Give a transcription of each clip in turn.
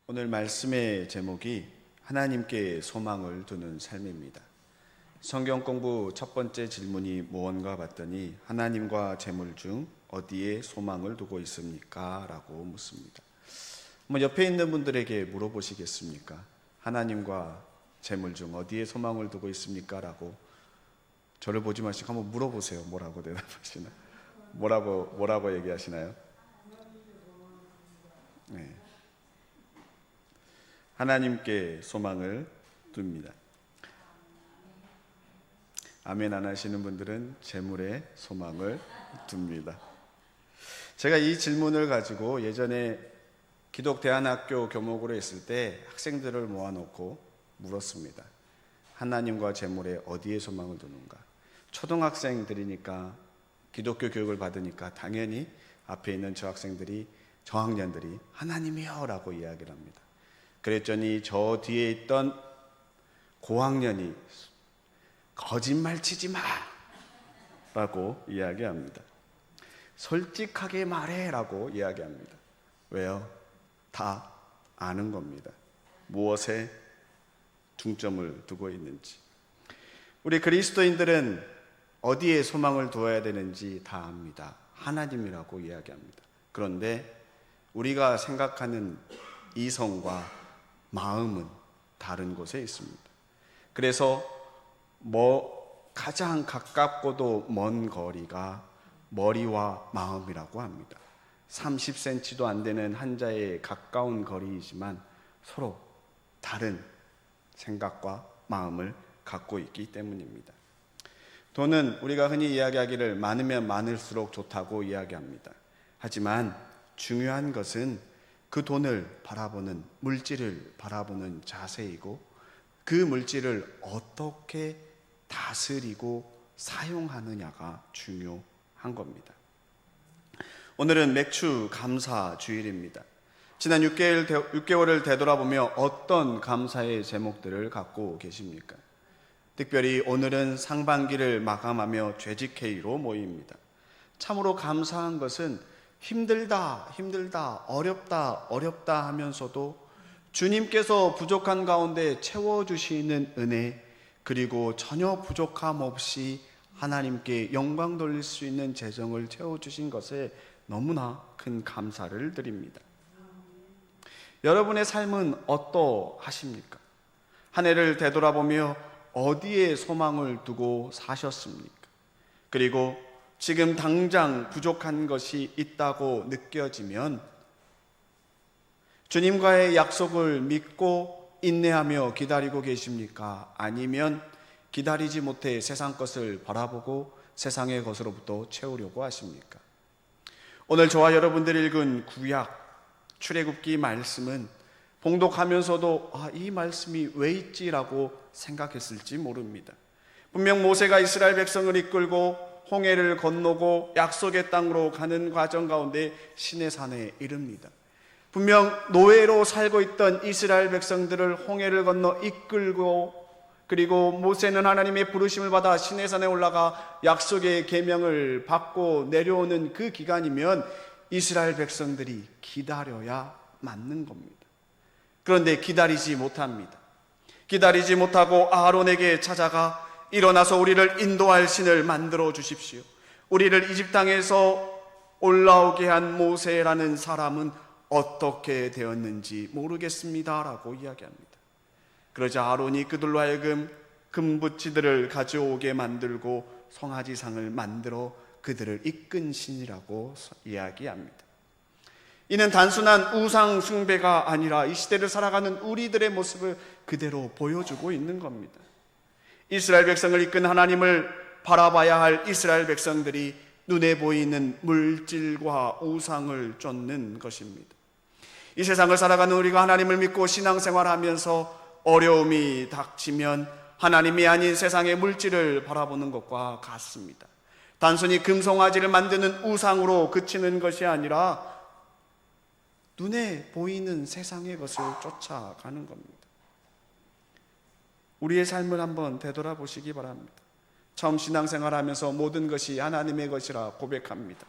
오늘 말씀의 제목이 하나님께 소망을 두는 삶입니다. 성경 공부 첫 번째 질문이 무언가 봤더니 하나님과 재물 중 어디에 소망을 두고 있습니까? 라고 묻습니다. 옆에 있는 분들에게 물어보시겠습니까? 하나님과 재물 중 어디에 소망을 두고 있습니까? 라고 저를 보지 마시고 한번 물어보세요. 뭐라고 대답하시나? 뭐라고 얘기하시나요? 네. 하나님께 소망을 둡니다. 아멘 안 하시는 분들은 재물에 소망을 둡니다. 제가 이 질문을 가지고 예전에 기독대안학교 교목으로 했을 때 학생들을 모아놓고 물었습니다. 하나님과 재물에 어디에 소망을 두는가? 초등학생들이니까 기독교 교육을 받으니까 당연히 앞에 있는 저학년들이 하나님이요 라고 이야기를 합니다. 그랬더니 저 뒤에 있던 고학년이 거짓말 치지 마 라고 이야기합니다. 솔직하게 말해 라고 이야기합니다. 왜요? 다 아는 겁니다. 무엇에 중점을 두고 있는지. 우리 그리스도인들은 어디에 소망을 두어야 되는지 다 압니다. 하나님이라고 이야기합니다. 그런데 우리가 생각하는 이성과 마음은 다른 곳에 있습니다. 그래서 가장 가깝고도 먼 거리가 머리와 마음이라고 합니다. 30cm도 안 되는 한자에 가까운 거리이지만 서로 다른 생각과 마음을 갖고 있기 때문입니다. 돈은 우리가 흔히 이야기하기를 많으면 많을수록 좋다고 이야기합니다. 하지만 중요한 것은 그 돈을 바라보는, 물질을 바라보는 자세이고 그 물질을 어떻게 다스리고 사용하느냐가 중요한 겁니다. 오늘은 맥주 감사 주일입니다. 지난 6개월을 되돌아보며 어떤 감사의 제목들을 갖고 계십니까? 특별히 오늘은 상반기를 마감하며 죄직회의로 모입니다. 참으로 감사한 것은 힘들다, 어렵다 하면서도 주님께서 부족한 가운데 채워주시는 은혜, 그리고 전혀 부족함 없이 하나님께 영광 돌릴 수 있는 재정을 채워주신 것에 너무나 큰 감사를 드립니다. 여러분의 삶은 어떠하십니까? 한 해를 되돌아보며 어디에 소망을 두고 사셨습니까? 그리고 지금 당장 부족한 것이 있다고 느껴지면 주님과의 약속을 믿고 인내하며 기다리고 계십니까? 아니면 기다리지 못해 세상 것을 바라보고 세상의 것으로부터 채우려고 하십니까? 오늘 저와 여러분들이 읽은 구약 출애굽기 말씀은 봉독하면서도 이 말씀이 왜 있지라고 생각했을지 모릅니다. 분명 모세가 이스라엘 백성을 이끌고 홍해를 건너고 약속의 땅으로 가는 과정 가운데 시내산에 이릅니다. 분명 노예로 살고 있던 이스라엘 백성들을 홍해를 건너 이끌고, 그리고 모세는 하나님의 부르심을 받아 시내산에 올라가 약속의 계명을 받고 내려오는 그 기간이면 이스라엘 백성들이 기다려야 맞는 겁니다. 그런데 기다리지 못합니다. 기다리지 못하고 아론에게 찾아가 일어나서 우리를 인도할 신을 만들어 주십시오. 우리를 이집 땅에서 올라오게 한 모세라는 사람은 어떻게 되었는지 모르겠습니다 라고 이야기합니다. 그러자 아론이 그들로 하여금 금붙이들을 가져오게 만들고 송아지상을 만들어 그들을 이끈 신이라고 이야기합니다. 이는 단순한 우상 숭배가 아니라 이 시대를 살아가는 우리들의 모습을 그대로 보여주고 있는 겁니다. 이스라엘 백성을 이끈 하나님을 바라봐야 할 이스라엘 백성들이 눈에 보이는 물질과 우상을 쫓는 것입니다. 이 세상을 살아가는 우리가 하나님을 믿고 신앙생활하면서 어려움이 닥치면 하나님이 아닌 세상의 물질을 바라보는 것과 같습니다. 단순히 금송아지를 만드는 우상으로 그치는 것이 아니라 눈에 보이는 세상의 것을 쫓아가는 겁니다. 우리의 삶을 한번 되돌아보시기 바랍니다. 처음 신앙생활하면서 모든 것이 하나님의 것이라 고백합니다.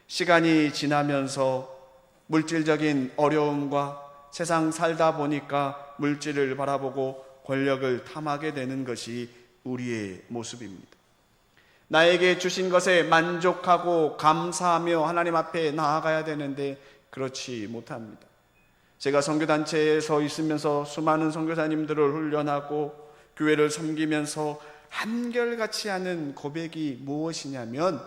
시간이 지나면서 물질적인 어려움과 세상 살다 보니까 물질을 바라보고 권력을 탐하게 되는 것이 우리의 모습입니다. 나에게 주신 것에 만족하고 감사하며 하나님 앞에 나아가야 되는데 그렇지 못합니다. 제가 선교단체에서 있으면서 수많은 선교사님들을 훈련하고 교회를 섬기면서 한결같이 하는 고백이 무엇이냐면,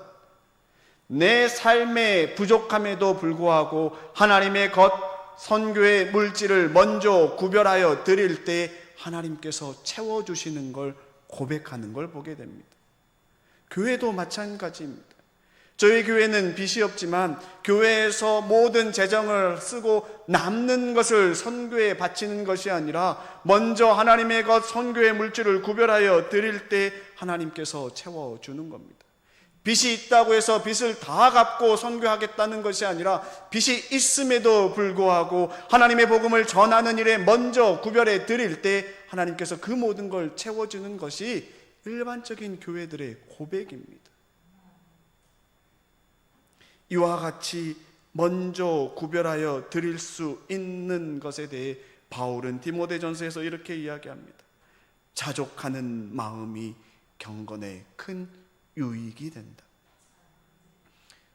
내 삶의 부족함에도 불구하고 하나님의 것, 선교의 물질을 먼저 구별하여 드릴 때 하나님께서 채워주시는 걸 고백하는 걸 보게 됩니다. 교회도 마찬가지입니다. 저희 교회는 빚이 없지만 교회에서 모든 재정을 쓰고 남는 것을 선교에 바치는 것이 아니라 먼저 하나님의 것, 선교의 물질을 구별하여 드릴 때 하나님께서 채워주는 겁니다. 빚이 있다고 해서 빚을 다 갚고 선교하겠다는 것이 아니라 빚이 있음에도 불구하고 하나님의 복음을 전하는 일에 먼저 구별해 드릴 때 하나님께서 그 모든 걸 채워주는 것이 일반적인 교회들의 고백입니다. 이와 같이 먼저 구별하여 드릴 수 있는 것에 대해 바울은 디모데전서에서 이렇게 이야기합니다. 자족하는 마음이 경건에 큰 유익이 된다.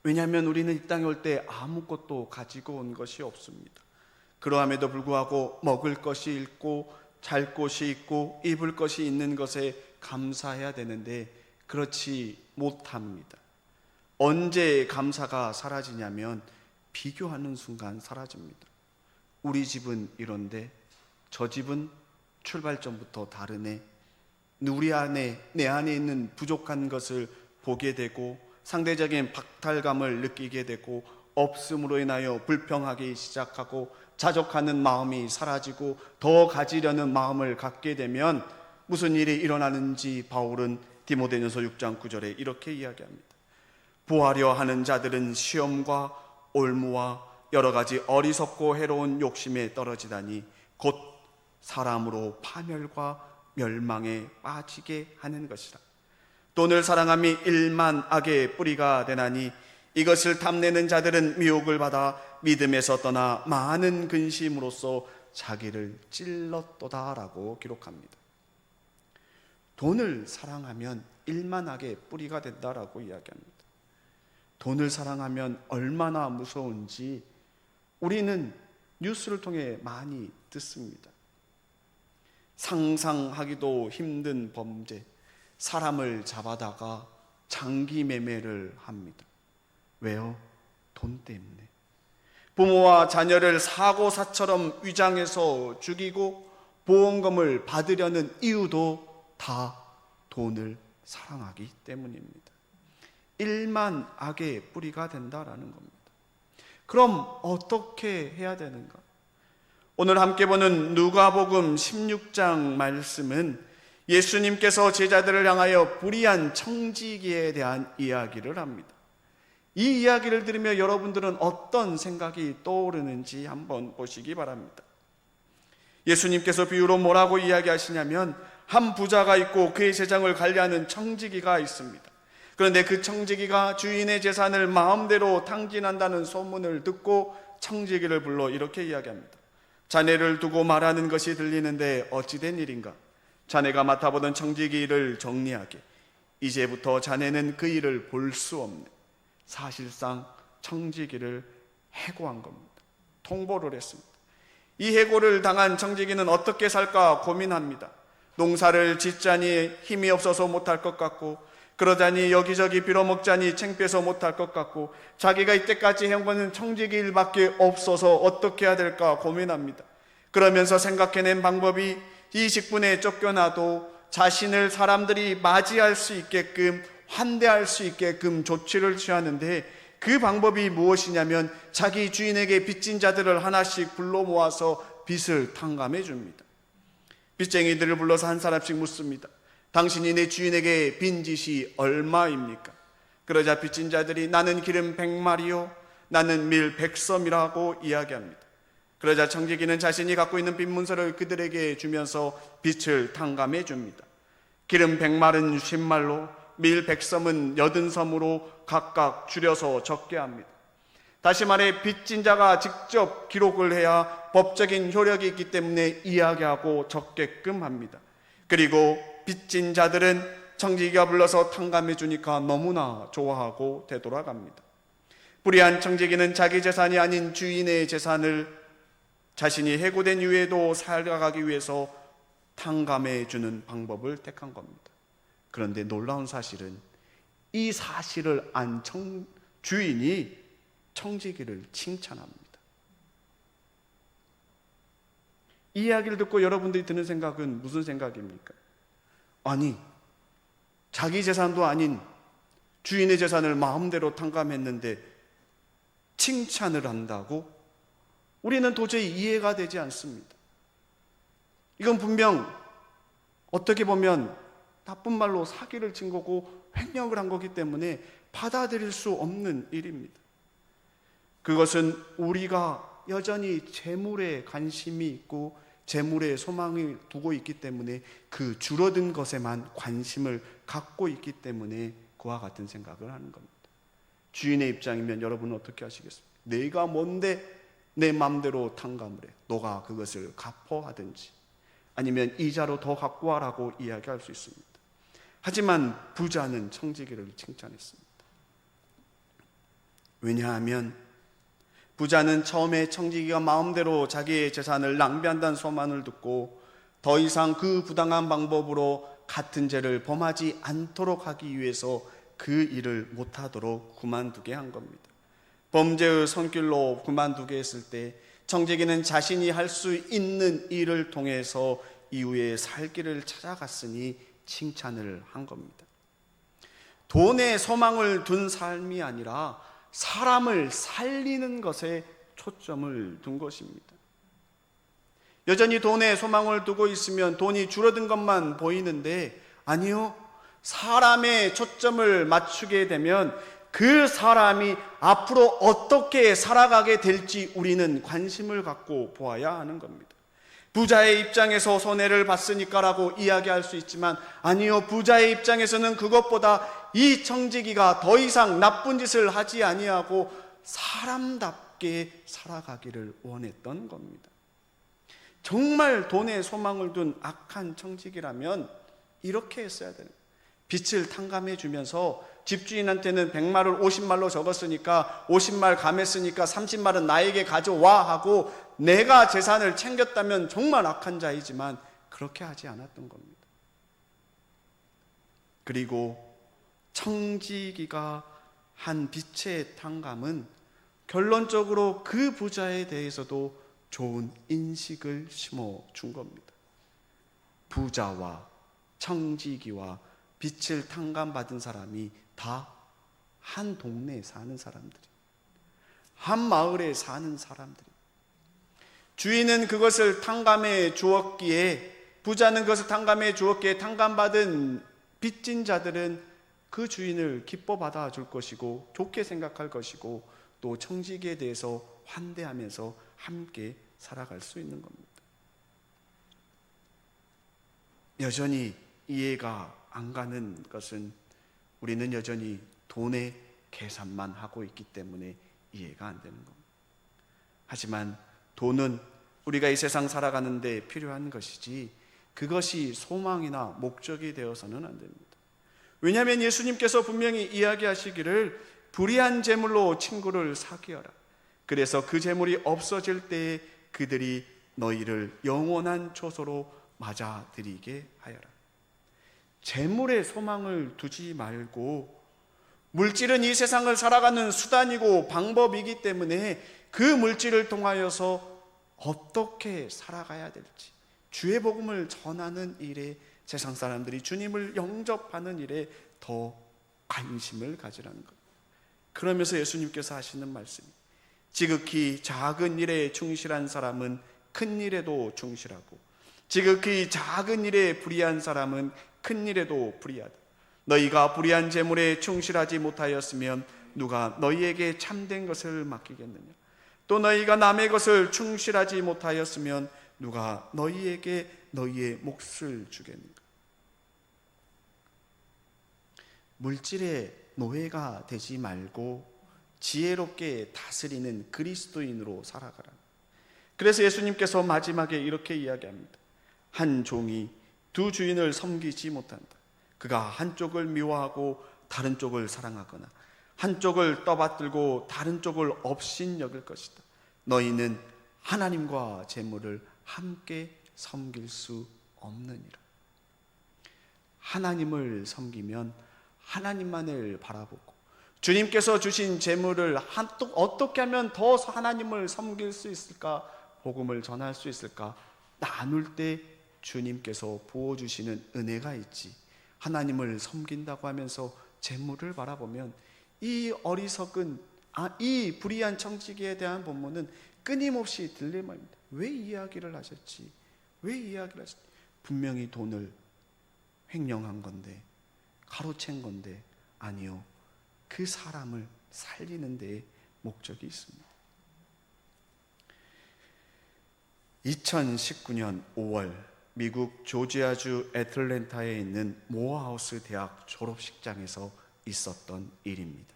왜냐하면 우리는 이 땅에 올 때 아무것도 가지고 온 것이 없습니다. 그러함에도 불구하고 먹을 것이 있고 잘 곳이 있고 입을 것이 있는 것에 감사해야 되는데 그렇지 못합니다. 언제 감사가 사라지냐면 비교하는 순간 사라집니다. 우리 집은 이런데 저 집은 출발점부터 다르네. 우리 안에, 내 안에 있는 부족한 것을 보게 되고 상대적인 박탈감을 느끼게 되고 없음으로 인하여 불평하기 시작하고 자족하는 마음이 사라지고 더 가지려는 마음을 갖게 되면 무슨 일이 일어나는지 바울은 디모데전서 6장 9절에 이렇게 이야기합니다. 부하려 하는 자들은 시험과 올무와 여러 가지 어리석고 해로운 욕심에 떨어지다니 곧 사람으로 파멸과 멸망에 빠지게 하는 것이라. 돈을 사랑함이 일만 악의 뿌리가 되나니 이것을 탐내는 자들은 미혹을 받아 믿음에서 떠나 많은 근심으로써 자기를 찔렀도다라고 기록합니다. 돈을 사랑하면 일만 악의 뿌리가 된다라고 이야기합니다. 돈을 사랑하면 얼마나 무서운지 우리는 뉴스를 통해 많이 듣습니다. 상상하기도 힘든 범죄, 사람을 잡아다가 장기 매매를 합니다. 왜요? 돈 때문에. 부모와 자녀를 사고사처럼 위장해서 죽이고 보험금을 받으려는 이유도 다 돈을 사랑하기 때문입니다. 일만 악의 뿌리가 된다라는 겁니다. 그럼 어떻게 해야 되는가? 오늘 함께 보는 누가복음 16장 말씀은 예수님께서 제자들을 향하여 불의한 청지기에 대한 이야기를 합니다. 이 이야기를 들으며 여러분들은 어떤 생각이 떠오르는지 한번 보시기 바랍니다. 예수님께서 비유로 뭐라고 이야기하시냐면 한 부자가 있고 그의 재정을 관리하는 청지기가 있습니다. 그런데 그 청지기가 주인의 재산을 마음대로 탕진한다는 소문을 듣고 청지기를 불러 이렇게 이야기합니다. 자네를 두고 말하는 것이 들리는데 어찌된 일인가? 자네가 맡아보던 청지기 일을 정리하게. 이제부터 자네는 그 일을 볼 수 없네. 사실상 청지기를 해고한 겁니다. 통보를 했습니다. 이 해고를 당한 청지기는 어떻게 살까 고민합니다. 농사를 짓자니 힘이 없어서 못할 것 같고, 그러자니 여기저기 빌어먹자니 창피해서 못할 것 같고, 자기가 이때까지 해온 것은 청지기 일밖에 없어서 어떻게 해야 될까 고민합니다. 그러면서 생각해낸 방법이 이 직분에 쫓겨나도 자신을 사람들이 맞이할 수 있게끔, 환대할 수 있게끔 조치를 취하는데, 그 방법이 무엇이냐면 자기 주인에게 빚진 자들을 하나씩 불러 모아서 빚을 탕감해 줍니다. 빚쟁이들을 불러서 한 사람씩 묻습니다. 당신이 내 주인에게 빈 빚이 얼마입니까? 그러자 빚진 자들이 나는 기름 100마리요, 나는 밀 100섬이라고 이야기합니다. 그러자 청지기는 자신이 갖고 있는 빚 문서를 그들에게 주면서 빚을 탕감해 줍니다. 기름 100말은 50말로, 밀 100섬은 80섬으로 각각 줄여서 적게 합니다. 다시 말해 빚진 자가 직접 기록을 해야 법적인 효력이 있기 때문에 이야기하고 적게끔 합니다. 그리고 빚진 자들은 청지기가 불러서 탕감해 주니까 너무나 좋아하고 되돌아갑니다. 불의한 청지기는 자기 재산이 아닌 주인의 재산을 자신이 해고된 이후에도 살아가기 위해서 탕감해 주는 방법을 택한 겁니다. 그런데 놀라운 사실은 이 사실을 안 주인이 청지기를 칭찬합니다. 이 이야기를 듣고 여러분들이 드는 생각은 무슨 생각입니까? 아니, 자기 재산도 아닌 주인의 재산을 마음대로 탕감했는데 칭찬을 한다고? 우리는 도저히 이해가 되지 않습니다. 이건 분명 어떻게 보면 나쁜 말로 사기를 친 거고 횡령을 한 거기 때문에 받아들일 수 없는 일입니다. 그것은 우리가 여전히 재물에 관심이 있고 재물에 소망을 두고 있기 때문에 그 줄어든 것에만 관심을 갖고 있기 때문에 그와 같은 생각을 하는 겁니다. 주인의 입장이면 여러분은 어떻게 하시겠습니까? 내가 뭔데 내 마음대로 탕감을 해. 너가 그것을 갚어 하든지 아니면 이자로 더 갖고 와라고 이야기할 수 있습니다. 하지만 부자는 청지기를 칭찬했습니다. 왜냐하면 부자는 처음에 청지기가 마음대로 자기의 재산을 낭비한다는 소문을 듣고 더 이상 그 부당한 방법으로 같은 죄를 범하지 않도록 하기 위해서 그 일을 못하도록 그만두게 한 겁니다. 범죄의 손길로 그만두게 했을 때 청지기는 자신이 할 수 있는 일을 통해서 이후에 살 길을 찾아갔으니 칭찬을 한 겁니다. 돈에 소망을 둔 삶이 아니라 사람을 살리는 것에 초점을 둔 것입니다. 여전히 돈에 소망을 두고 있으면 돈이 줄어든 것만 보이는데 아니요, 사람의 초점을 맞추게 되면 그 사람이 앞으로 어떻게 살아가게 될지 우리는 관심을 갖고 보아야 하는 겁니다. 부자의 입장에서 손해를 봤으니까라고 이야기할 수 있지만 아니요, 부자의 입장에서는 그것보다 이 청지기가 더 이상 나쁜 짓을 하지 아니하고 사람답게 살아가기를 원했던 겁니다. 정말 돈에 소망을 둔 악한 청지기라면 이렇게 했어야 되는 거예요. 빚을 탕감해 주면서 집주인한테는 100마를 50말로 적었으니까 50말 감했으니까 30말은 나에게 가져와 하고 내가 재산을 챙겼다면 정말 악한 자이지만 그렇게 하지 않았던 겁니다. 그리고 청지기가 한 빚의 탕감은 결론적으로 그 부자에 대해서도 좋은 인식을 심어준 겁니다. 부자와 청지기와 빚을 탕감받은 사람이 다 한 동네에 사는 사람들이, 한 마을에 사는 사람들이. 주인은 그것을 탕감해 주었기에, 부자는 그것을 탕감해 주었기에 탕감받은 빚진 자들은 그 주인을 기뻐 받아줄 것이고 좋게 생각할 것이고 또 청지기에 대해서 환대하면서 함께 살아갈 수 있는 겁니다. 여전히 이해가 안 가는 것은 우리는 여전히 돈의 계산만 하고 있기 때문에 이해가 안 되는 겁니다. 하지만 돈은 우리가 이 세상 살아가는 데 필요한 것이지 그것이 소망이나 목적이 되어서는 안 됩니다. 왜냐하면 예수님께서 분명히 이야기하시기를 불의한 재물로 친구를 사귀어라. 그래서 그 재물이 없어질 때에 그들이 너희를 영원한 초소로 맞아들이게 하여라. 재물에 소망을 두지 말고, 물질은 이 세상을 살아가는 수단이고 방법이기 때문에 그 물질을 통하여서 어떻게 살아가야 될지, 주의 복음을 전하는 일에, 세상 사람들이 주님을 영접하는 일에 더 관심을 가지라는 것. 그러면서 예수님께서 하시는 말씀이, 지극히 작은 일에 충실한 사람은 큰 일에도 충실하고 지극히 작은 일에 불의한 사람은 큰 일에도 불의하다. 너희가 불의한 재물에 충실하지 못하였으면 누가 너희에게 참된 것을 맡기겠느냐? 또 너희가 남의 것을 충실하지 못하였으면 누가 너희에게 너희의 몫을 주겠는가? 물질의 노예가 되지 말고 지혜롭게 다스리는 그리스도인으로 살아가라. 그래서 예수님께서 마지막에 이렇게 이야기합니다. 한 종이 두 주인을 섬기지 못한다. 그가 한쪽을 미워하고 다른 쪽을 사랑하거나 한쪽을 떠받들고 다른 쪽을 업신여길 것이다. 너희는 하나님과 재물을 함께 섬길 수 없느니라. 하나님을 섬기면 하나님만을 바라보고 주님께서 주신 재물을 어떻게 하면 더 하나님을 섬길 수 있을까, 복음을 전할 수 있을까 나눌 때 주님께서 부어주시는 은혜가 있지. 하나님을 섬긴다고 하면서 재물을 바라보면 이 어리석은 이 불의한 청지기에 대한 본문은 끊임없이 들릴 말입니다. 왜 이야기를 하셨지? 왜 이야기를 하셨지? 분명히 돈을 횡령한 건데, 가로챈 건데, 아니요, 그 사람을 살리는 데에 목적이 있습니다. 2019년 5월 미국 조지아주 애틀랜타에 있는 모어하우스 대학 졸업식장에서 있었던 일입니다.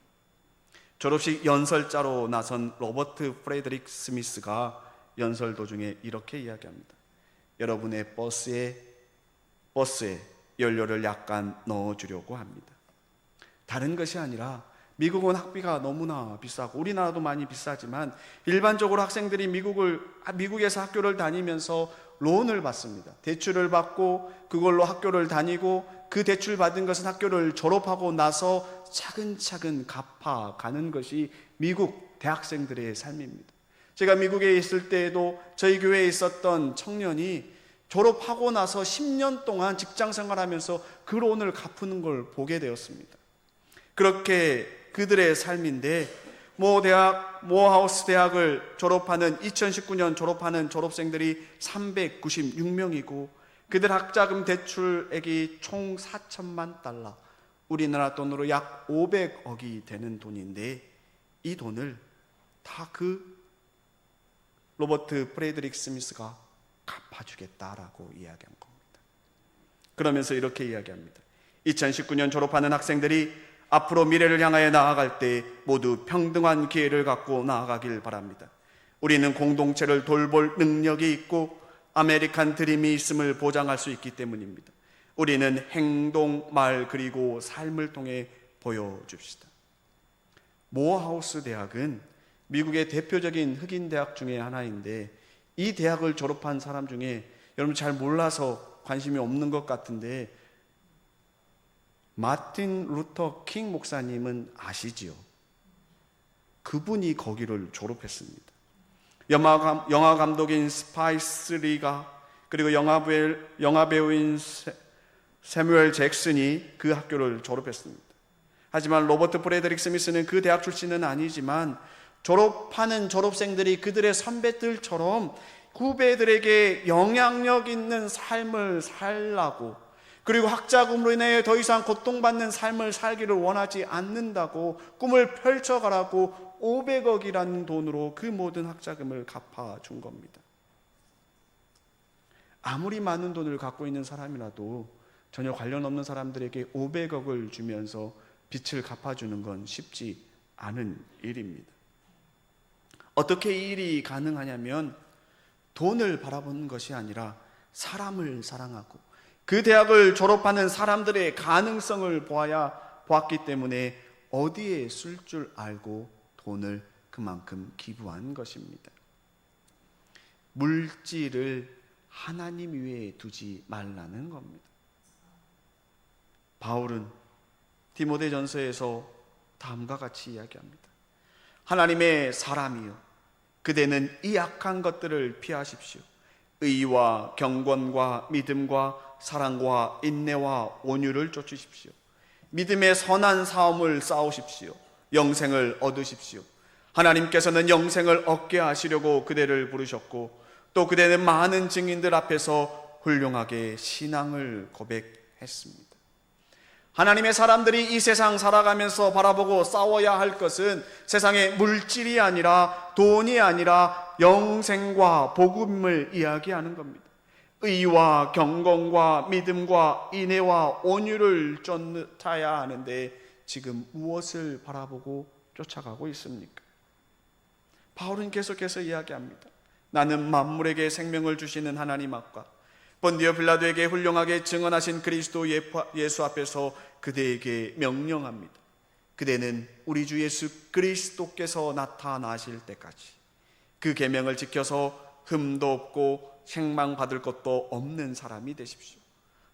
졸업식 연설자로 나선 로버트 프레드릭 스미스가 연설 도중에 이렇게 이야기합니다. 여러분의 버스에 연료를 약간 넣어주려고 합니다. 다른 것이 아니라 미국은 학비가 너무나 비싸고 우리나라도 많이 비싸지만 일반적으로 학생들이 미국에서 학교를 다니면서 론을 받습니다. 대출을 받고 그걸로 학교를 다니고 그 대출 받은 것은 학교를 졸업하고 나서 차근차근 갚아가는 것이 미국 대학생들의 삶입니다. 제가 미국에 있을 때에도 저희 교회에 있었던 청년이 졸업하고 나서 10년 동안 직장 생활하면서 그 론을 갚는 걸 보게 되었습니다. 그렇게 그들의 삶인데 모어하우스 대학을 졸업하는 2019년 졸업하는 졸업생들이 396명이고 그들 학자금 대출액이 총 4천만 달러, 우리나라 돈으로 약 500억이 되는 돈인데 이 돈을 다 그 로버트 프레드릭 스미스가 갚아주겠다라고 이야기한 겁니다. 그러면서 이렇게 이야기합니다. 2019년 졸업하는 학생들이 앞으로 미래를 향하여 나아갈 때 모두 평등한 기회를 갖고 나아가길 바랍니다. 우리는 공동체를 돌볼 능력이 있고 아메리칸 드림이 있음을 보장할 수 있기 때문입니다. 우리는 행동, 말 그리고 삶을 통해 보여줍시다. 모어하우스 대학은 미국의 대표적인 흑인 대학 중에 하나인데 이 대학을 졸업한 사람 중에 여러분 잘 몰라서 관심이 없는 것 같은데 마틴 루터 킹 목사님은 아시지요? 그분이 거기를 졸업했습니다. 영화 감독인 스파이스 리가 그리고 영화 배우인 세뮤엘 잭슨이 그 학교를 졸업했습니다. 하지만 로버트 프레드릭 스미스는 그 대학 출신은 아니지만 졸업하는 졸업생들이 그들의 선배들처럼 후배들에게 영향력 있는 삶을 살라고, 그리고 학자금으로 인해 더 이상 고통받는 삶을 살기를 원하지 않는다고 꿈을 펼쳐가라고 500억이라는 돈으로 그 모든 학자금을 갚아준 겁니다. 아무리 많은 돈을 갖고 있는 사람이라도 전혀 관련 없는 사람들에게 500억을 주면서 빚을 갚아주는 건 쉽지 않은 일입니다. 어떻게 이 일이 가능하냐면 돈을 바라보는 것이 아니라 사람을 사랑하고 그 대학을 졸업하는 사람들의 가능성을 보았기 때문에 어디에 쓸 줄 알고 돈을 그만큼 기부한 것입니다. 물질을 하나님 위에 두지 말라는 겁니다. 바울은 디모데전서에서 다음과 같이 이야기합니다. 하나님의 사람이여, 그대는 이 악한 것들을 피하십시오. 의와 경건과 믿음과 사랑과 인내와 온유를 쫓으십시오. 믿음의 선한 싸움을 싸우십시오. 영생을 얻으십시오. 하나님께서는 영생을 얻게 하시려고 그대를 부르셨고 또 그대는 많은 증인들 앞에서 훌륭하게 신앙을 고백했습니다. 하나님의 사람들이 이 세상 살아가면서 바라보고 싸워야 할 것은 세상의 물질이 아니라 돈이 아니라 영생과 복음을 이야기하는 겁니다. 의와 경건과 믿음과 인애와 온유를 쫓아야 하는데 지금 무엇을 바라보고 쫓아가고 있습니까? 바울은 계속해서 이야기합니다. 나는 만물에게 생명을 주시는 하나님 앞과 본디오 빌라도에게 훌륭하게 증언하신 그리스도 예수 앞에서 그대에게 명령합니다. 그대는 우리 주 예수 그리스도께서 나타나실 때까지 그 계명을 지켜서 흠도 없고 책망받을 것도 없는 사람이 되십시오.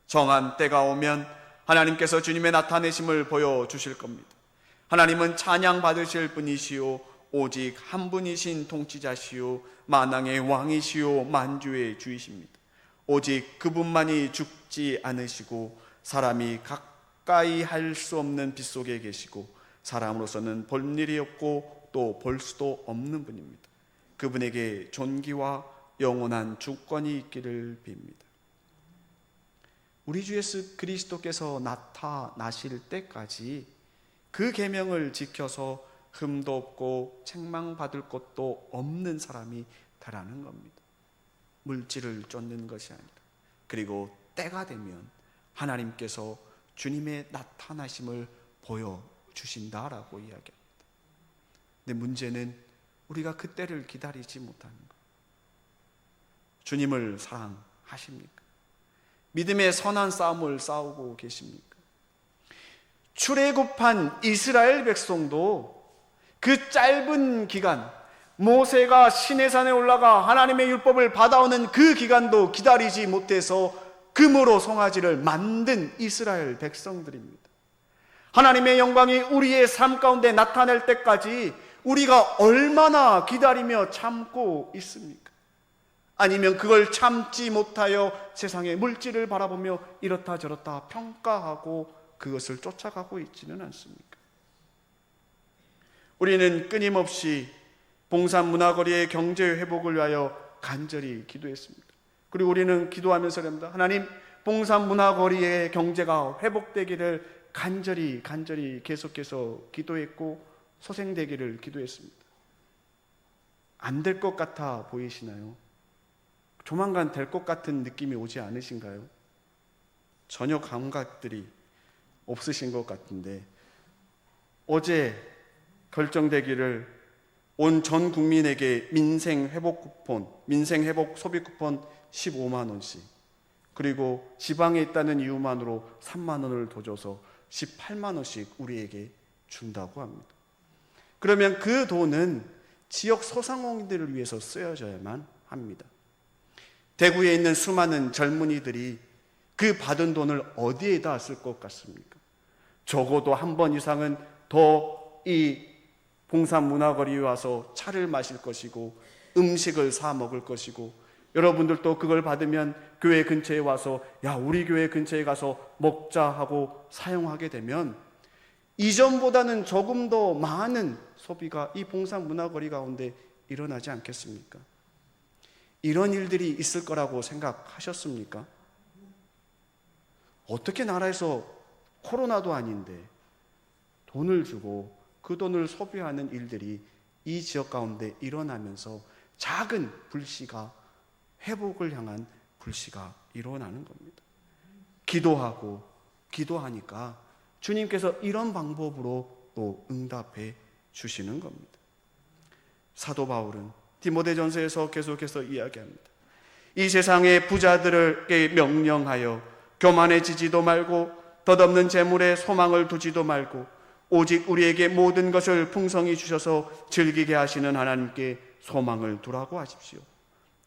정한 때가 오면 하나님께서 주님의 나타내심을 보여주실 겁니다. 하나님은 찬양받으실 분이시오 오직 한 분이신 통치자시오 만왕의 왕이시오 만주의 주이십니다. 오직 그분만이 죽지 않으시고 사람이 가까이 할 수 없는 빛 속에 계시고 사람으로서는 볼 일이 없고 또 볼 수도 없는 분입니다. 그분에게 존귀와 영원한 주권이 있기를 빕니다. 우리 주 예수 그리스도께서 나타나실 때까지 그 계명을 지켜서 흠도 없고 책망받을 것도 없는 사람이 되라는 겁니다. 물질을 쫓는 것이 아니라, 그리고 때가 되면 하나님께서 주님의 나타나심을 보여주신다라고 이야기합니다. 근데 문제는 우리가 그 때를 기다리지 못하는 것. 주님을 사랑하십니까? 믿음의 선한 싸움을 싸우고 계십니까? 출애굽한 이스라엘 백성도 그 짧은 기간, 모세가 시내산에 올라가 하나님의 율법을 받아오는 그 기간도 기다리지 못해서 금으로 송아지를 만든 이스라엘 백성들입니다. 하나님의 영광이 우리의 삶 가운데 나타날 때까지 우리가 얼마나 기다리며 참고 있습니까? 아니면 그걸 참지 못하여 세상의 물질을 바라보며 이렇다 저렇다 평가하고 그것을 쫓아가고 있지는 않습니까? 우리는 끊임없이 봉산 문화거리의 경제 회복을 위하여 간절히 기도했습니다. 그리고 우리는 기도하면서 그럽니다. 하나님, 봉산 문화거리의 경제가 회복되기를 간절히 계속해서 기도했고 소생되기를 기도했습니다. 안 될 것 같아 보이시나요? 조만간 될 것 같은 느낌이 오지 않으신가요? 전혀 감각들이 없으신 것 같은데, 어제 결정되기를 온 전 국민에게 민생 회복 소비 쿠폰 15만 원씩, 그리고 지방에 있다는 이유만으로 3만 원을 더 줘서 18만 원씩 우리에게 준다고 합니다. 그러면 그 돈은 지역 소상공인들을 위해서 쓰여져야만 합니다. 대구에 있는 수많은 젊은이들이 그 받은 돈을 어디에다 쓸 것 같습니까? 적어도 한 번 이상은 더 이 봉산 문화거리에 와서 차를 마실 것이고 음식을 사 먹을 것이고, 여러분들도 그걸 받으면 교회 근처에 와서 야, 우리 교회 근처에 가서 먹자 하고 사용하게 되면 이전보다는 조금 더 많은 소비가 이 봉산 문화거리 가운데 일어나지 않겠습니까? 이런 일들이 있을 거라고 생각하셨습니까? 어떻게 나라에서 코로나도 아닌데 돈을 주고 그 돈을 소비하는 일들이 이 지역 가운데 일어나면서 작은 불씨가 회복을 향한 불씨가 일어나는 겁니다. 기도하니까 주님께서 이런 방법으로 또 응답해 주시는 겁니다. 사도 바울은 디모데전서에서 계속해서 이야기합니다. 이 세상의 부자들에게 명령하여 교만해지지도 말고 덧없는 재물에 소망을 두지도 말고 오직 우리에게 모든 것을 풍성히 주셔서 즐기게 하시는 하나님께 소망을 두라고 하십시오.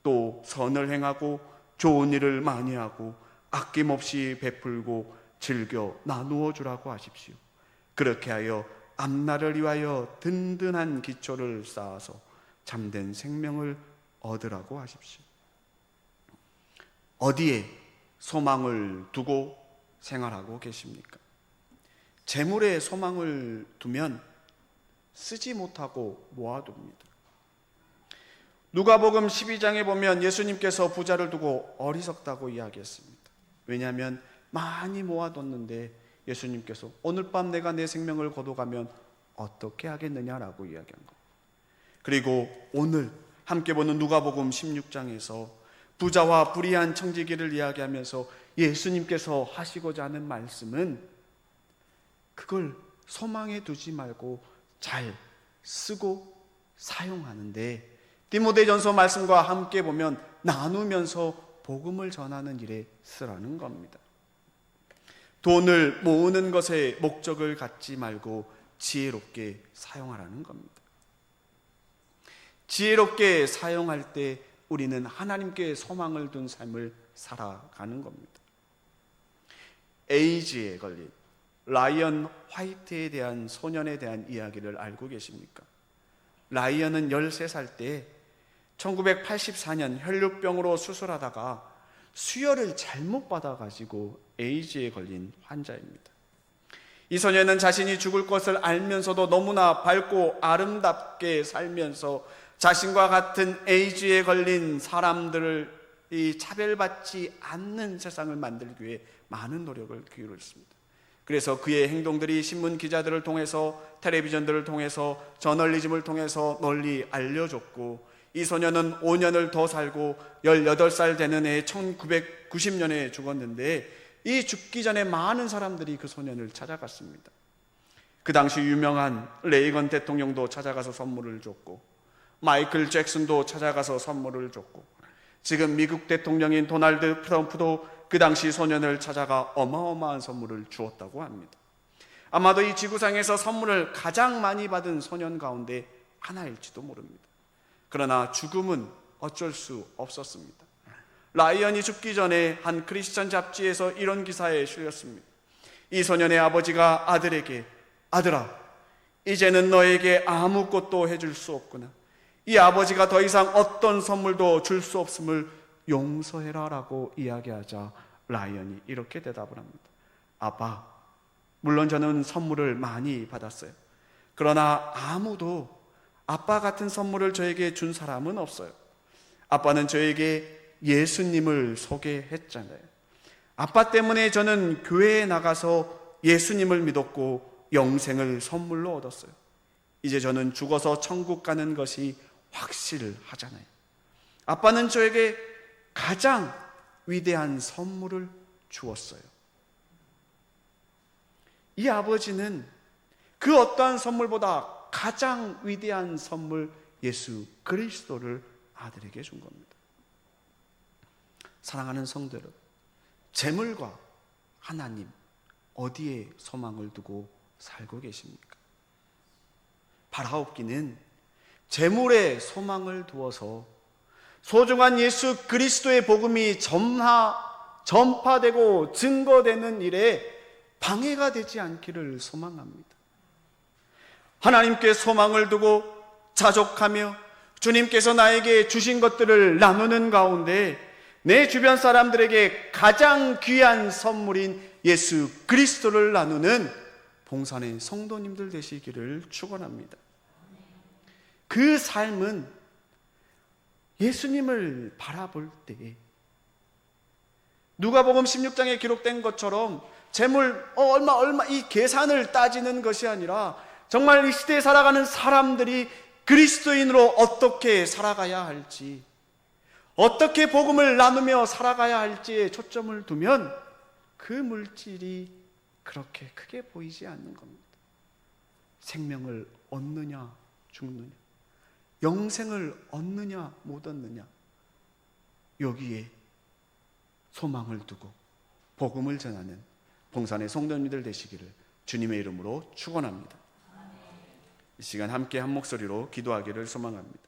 또 선을 행하고 좋은 일을 많이 하고 아낌없이 베풀고 즐겨 나누어 주라고 하십시오. 그렇게 하여 앞날을 위하여 든든한 기초를 쌓아서 참된 생명을 얻으라고 하십시오. 어디에 소망을 두고 생활하고 계십니까? 재물에 소망을 두면 쓰지 못하고 모아둡니다. 누가복음 12장에 보면 예수님께서 부자를 두고 어리석다고 이야기했습니다. 왜냐하면 많이 모아뒀는데 예수님께서 오늘 밤 내가 내 생명을 거둬가면 어떻게 하겠느냐라고 이야기한 겁니다. 그리고 오늘 함께 보는 누가복음 16장에서 부자와 불의한 청지기를 이야기하면서 예수님께서 하시고자 하는 말씀은 그걸 소망에 두지 말고 잘 쓰고 사용하는데 디모데전서 말씀과 함께 보면 나누면서 복음을 전하는 일에 쓰라는 겁니다. 돈을 모으는 것에 목적을 갖지 말고 지혜롭게 사용하라는 겁니다. 지혜롭게 사용할 때 우리는 하나님께 소망을 둔 삶을 살아가는 겁니다. 에이즈에 걸린 라이언 화이트에 대한 소년에 대한 이야기를 알고 계십니까? 라이언은 13살 때 1984년 혈류병으로 수술하다가 수혈을 잘못 받아가지고 에이즈에 걸린 환자입니다. 이 소년은 자신이 죽을 것을 알면서도 너무나 밝고 아름답게 살면서 자신과 같은 에이즈에 걸린 사람들을 차별받지 않는 세상을 만들기 위해 많은 노력을 기울였습니다. 그래서 그의 행동들이 신문 기자들을 통해서, 텔레비전들을 통해서, 저널리즘을 통해서 널리 알려졌고, 이 소년은 5년을 더 살고 18살 되는 해 1990년에 죽었는데, 이 죽기 전에 많은 사람들이 그 소년을 찾아갔습니다. 그 당시 유명한 레이건 대통령도 찾아가서 선물을 줬고, 마이클 잭슨도 찾아가서 선물을 줬고, 지금 미국 대통령인 도널드 트럼프도 그 당시 소년을 찾아가 어마어마한 선물을 주었다고 합니다. 아마도 이 지구상에서 선물을 가장 많이 받은 소년 가운데 하나일지도 모릅니다. 그러나 죽음은 어쩔 수 없었습니다. 라이언이 죽기 전에 한 크리스천 잡지에서 이런 기사에 실렸습니다. 이 소년의 아버지가 아들에게, 아들아, 이제는 너에게 아무것도 해줄 수 없구나. 이 아버지가 더 이상 어떤 선물도 줄 수 없음을 용서해라 라고 이야기하자 라이언이 이렇게 대답을 합니다. 아빠, 물론 저는 선물을 많이 받았어요. 그러나 아무도 아빠 같은 선물을 저에게 준 사람은 없어요. 아빠는 저에게 예수님을 소개했잖아요. 아빠 때문에 저는 교회에 나가서 예수님을 믿었고 영생을 선물로 얻었어요. 이제 저는 죽어서 천국 가는 것이 확실하잖아요. 아빠는 저에게 가장 위대한 선물을 주었어요. 이 아버지는 그 어떠한 선물보다 가장 위대한 선물 예수 그리스도를 아들에게 준 겁니다. 사랑하는 성도 여러분, 재물과 하나님 어디에 소망을 두고 살고 계십니까? 바라옵기는 재물에 소망을 두어서 소중한 예수 그리스도의 복음이 전파되고 증거되는 일에 방해가 되지 않기를 소망합니다. 하나님께 소망을 두고 자족하며 주님께서 나에게 주신 것들을 나누는 가운데 내 주변 사람들에게 가장 귀한 선물인 예수 그리스도를 나누는 봉산의 성도님들 되시기를 축원합니다. 그 삶은 예수님을 바라볼 때 누가복음 16장에 기록된 것처럼 재물 얼마 이 계산을 따지는 것이 아니라 정말 이 시대에 살아가는 사람들이 그리스도인으로 어떻게 살아가야 할지, 어떻게 복음을 나누며 살아가야 할지에 초점을 두면 그 물질이 그렇게 크게 보이지 않는 겁니다. 생명을 얻느냐 죽느냐, 영생을 얻느냐 못 얻느냐, 여기에 소망을 두고 복음을 전하는 봉산의 성도님들 되시기를 주님의 이름으로 축원합니다. 이 시간 함께 한 목소리로 기도하기를 소망합니다.